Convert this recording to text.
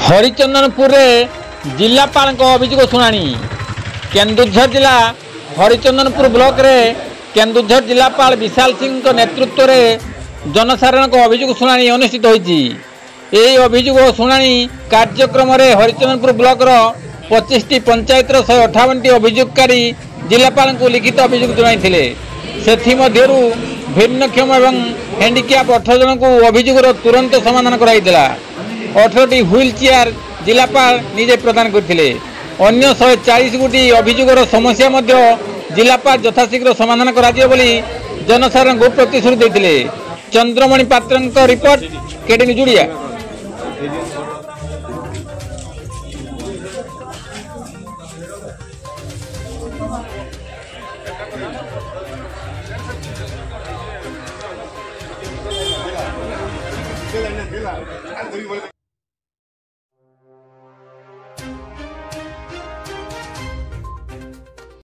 हरिचंदनपुर जिलापाल अभियोग शुणाणी केन्दुझर जिला हरिचंदनपुर ब्लॉक रे केन्दुझर जिलापाल विशाल सिंह नेतृत्व में जनसाधारण अभियोग शुणाणी अनुष्ठित होती। अभियोग शुणाणी कार्यक्रम में हरिचंदनपुर ब्लॉक 25टी पंचायत 158टी अभियोगकारी जिलापाल को लिखित अभियोग जनाई से भिन्नक्षम और हैंडिक्याप 18 जन को अभियोग तुरंत समाधान कराइला। 18टी व्हील चेयर जिलापाल निजे प्रदान करथिले। अन्य 140 गोटी अभियोगर समस्या मध्य जिलापाल यथाशीघ्र समाधान कराजियो बोली जनसाधारण को प्रतिश्रुति देथिले। चंद्रमणि पात्र रिपोर्ट केडी जुड़िया।